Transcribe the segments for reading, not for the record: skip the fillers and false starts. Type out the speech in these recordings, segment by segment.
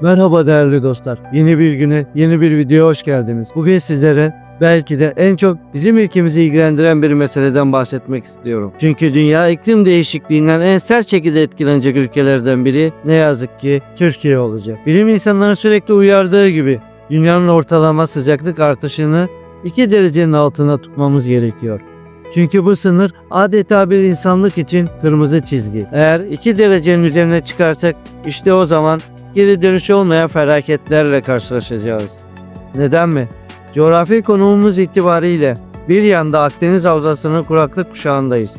Merhaba değerli dostlar. Yeni bir güne, yeni bir videoya hoş geldiniz. Bugün sizlere belki de en çok bizim ülkemizi ilgilendiren bir meseleden bahsetmek istiyorum. Çünkü dünya iklim değişikliğinden en sert şekilde etkilenecek ülkelerden biri ne yazık ki Türkiye olacak. Bilim insanların sürekli uyardığı gibi dünyanın ortalama sıcaklık artışını 2 derecenin altına tutmamız gerekiyor. Çünkü bu sınır adeta bir insanlık için kırmızı çizgi. Eğer 2 derecenin üzerine çıkarsak işte o zaman geri dönüşü olmayan felaketlerle karşılaşacağız. Neden mi? Coğrafi konumumuz itibariyle bir yanda Akdeniz Havzası'nın kuraklık kuşağındayız.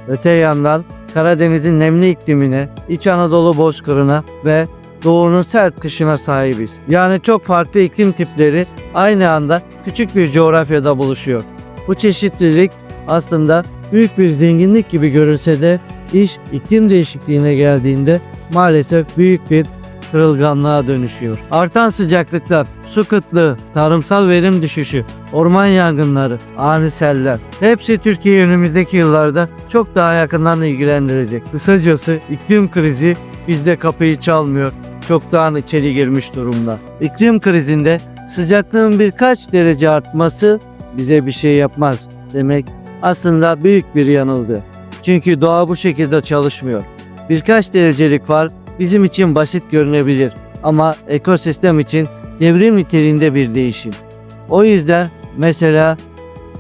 Öte yandan Karadeniz'in nemli iklimine, İç Anadolu bozkırına ve Doğu'nun sert kışına sahibiz. Yani çok farklı iklim tipleri aynı anda küçük bir coğrafyada buluşuyor. Bu çeşitlilik aslında büyük bir zenginlik gibi görünse de iş iklim değişikliğine geldiğinde maalesef büyük bir kırılganlığa dönüşüyor. Artan sıcaklıklar, su kıtlığı, tarımsal verim düşüşü, orman yangınları, ani seller hepsi Türkiye'yi önümüzdeki yıllarda çok daha yakından ilgilendirecek. Kısacası iklim krizi bizde kapıyı çalmıyor, çoktan içeri girmiş durumda. İklim krizinde sıcaklığın birkaç derece artması bize bir şey yapmaz demek aslında büyük bir yanılgı. Çünkü doğa bu şekilde çalışmıyor. Birkaç derecelik fark bizim için basit görünebilir ama ekosistem için devrim niteliğinde bir değişim. O yüzden mesela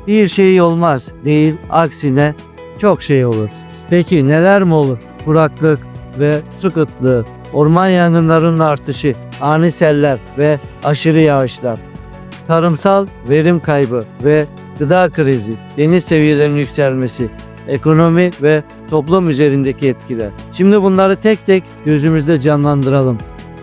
bir şey olmaz değil, aksine çok şey olur. Peki neler mi olur? Kuraklık ve su kıtlığı, orman yangınlarının artışı, ani seller ve aşırı yağışlar, tarımsal verim kaybı ve gıda krizi, deniz seviyelerinin yükselmesi, ekonomi ve toplum üzerindeki etkiler. Şimdi bunları tek tek gözümüzde canlandıralım.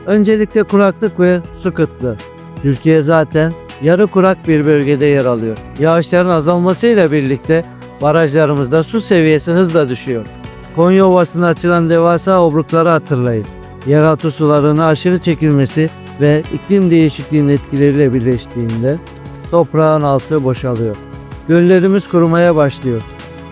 Öncelikle kuraklık ve su kıtlığı. Türkiye zaten yarı kurak bir bölgede yer alıyor. Yağışların azalmasıyla birlikte barajlarımızda su seviyesi hızla düşüyor. Konya Ovası'na açılan devasa obrukları hatırlayın. Yeraltı sularının aşırı çekilmesi ve iklim değişikliğinin etkileriyle birleştiğinde toprağın altı boşalıyor. Göllerimiz kurumaya başlıyor.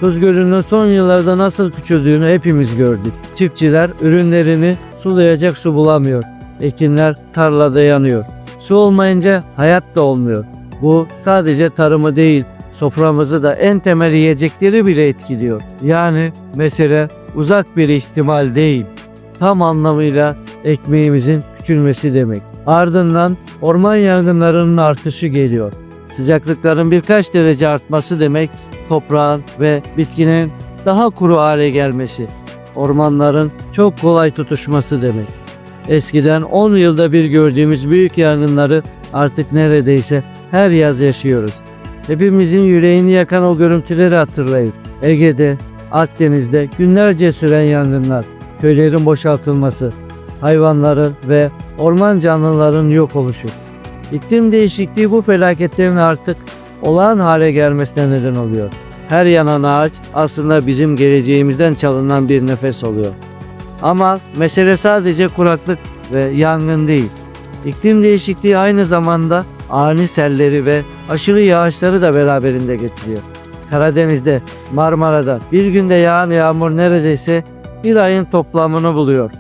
Tuz Gölü'nün son yıllarda nasıl küçüldüğünü hepimiz gördük. Çiftçiler ürünlerini sulayacak su bulamıyor. Ekinler tarlada yanıyor. Su olmayınca hayat da olmuyor. Bu sadece tarımı değil, soframızı da en temel yiyecekleri bile etkiliyor. Yani mesele uzak bir ihtimal değil. Tam anlamıyla ekmeğimizin küçülmesi demek. Ardından orman yangınlarının artışı geliyor. Sıcaklıkların birkaç derece artması demek toprağın ve bitkinin daha kuru hale gelmesi, ormanların çok kolay tutuşması demek. Eskiden 10 yılda bir gördüğümüz büyük yangınları artık neredeyse her yaz yaşıyoruz. Hepimizin yüreğini yakan o görüntüleri hatırlayın. Ege'de, Akdeniz'de günlerce süren yangınlar, köylerin boşaltılması, hayvanların ve orman canlıların yok oluşu. İklim değişikliği bu felaketlerin artık olağan hale gelmesine neden oluyor. Her yanan ağaç aslında bizim geleceğimizden çalınan bir nefes oluyor. Ama mesele sadece kuraklık ve yangın değil. İklim değişikliği aynı zamanda ani selleri ve aşırı yağışları da beraberinde getiriyor. Karadeniz'de, Marmara'da bir günde yağan yağmur neredeyse bir ayın toplamını buluyor.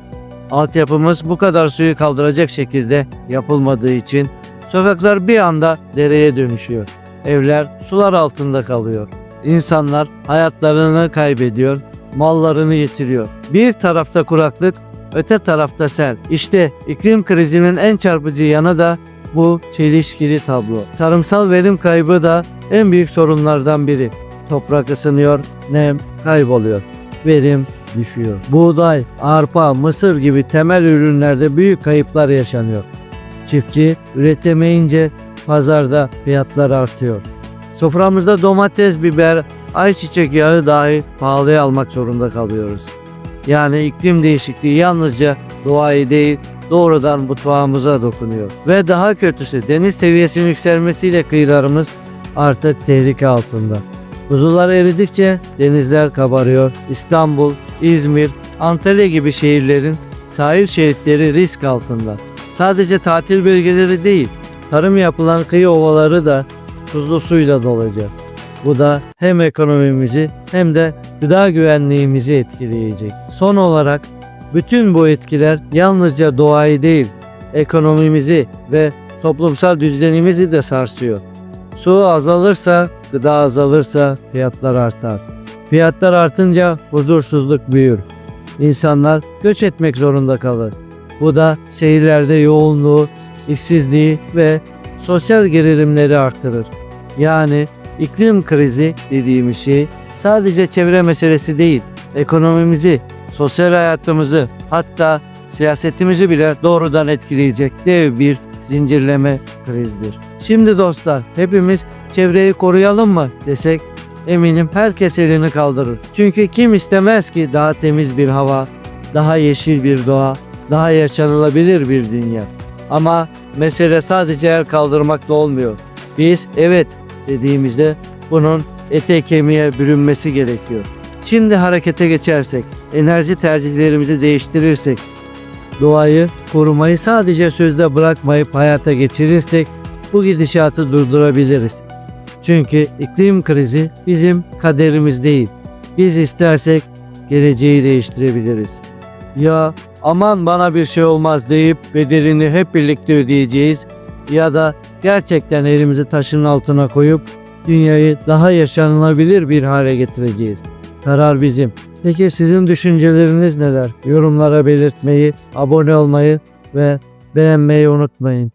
Altyapımız bu kadar suyu kaldıracak şekilde yapılmadığı için sokaklar bir anda dereye dönüşüyor. Evler sular altında kalıyor. İnsanlar hayatlarını kaybediyor, mallarını yitiriyor. Bir tarafta kuraklık, öte tarafta sel. İşte iklim krizinin en çarpıcı yanı da bu çelişkili tablo. Tarımsal verim kaybı da en büyük sorunlardan biri. Toprak ısınıyor, nem kayboluyor. Verim düşüyor. Buğday, arpa, mısır gibi temel ürünlerde büyük kayıplar yaşanıyor. Çiftçi üretemeyince pazarda fiyatlar artıyor. Soframızda domates, biber, ayçiçek yağı dahi pahalıya almak zorunda kalıyoruz. Yani iklim değişikliği yalnızca doğayı değil, doğrudan mutfağımıza dokunuyor. Ve daha kötüsü deniz seviyesinin yükselmesiyle kıyılarımız artık tehlike altında. Buzullar eridikçe denizler kabarıyor. İstanbul, İzmir, Antalya gibi şehirlerin sahil şeritleri risk altında. Sadece tatil bölgeleri değil, tarım yapılan kıyı ovaları da tuzlu suyla dolacak. Bu da hem ekonomimizi hem de gıda güvenliğimizi etkileyecek. Son olarak bütün bu etkiler yalnızca doğayı değil, ekonomimizi ve toplumsal düzenimizi de sarsıyor. Su azalırsa, gıda azalırsa fiyatlar artar. Fiyatlar artınca huzursuzluk büyür. İnsanlar göç etmek zorunda kalır. Bu da şehirlerde yoğunluğu, işsizliği ve sosyal gerilimleri artırır. Yani iklim krizi dediğimiz şey sadece çevre meselesi değil, ekonomimizi, sosyal hayatımızı, hatta siyasetimizi bile doğrudan etkileyecek dev bir zincirleme krizdir. Şimdi dostlar, hepimiz çevreyi koruyalım mı desek eminim herkes elini kaldırır. Çünkü kim istemez ki daha temiz bir hava, daha yeşil bir doğa, daha yaşanılabilir bir dünya. Ama mesele sadece el kaldırmakla olmuyor. Biz evet dediğimizde bunun ete kemiğe bürünmesi gerekiyor. Şimdi harekete geçersek, enerji tercihlerimizi değiştirirsek, doğayı korumayı sadece sözde bırakmayıp hayata geçirirsek bu gidişatı durdurabiliriz. Çünkü iklim krizi bizim kaderimiz değil. Biz istersek geleceği değiştirebiliriz. Ya aman bana bir şey olmaz deyip bedelini hep birlikte ödeyeceğiz ya da gerçekten elimizi taşın altına koyup dünyayı daha yaşanılabilir bir hale getireceğiz. Karar bizim. Peki sizin düşünceleriniz neler? Yorumlara belirtmeyi, abone olmayı ve beğenmeyi unutmayın.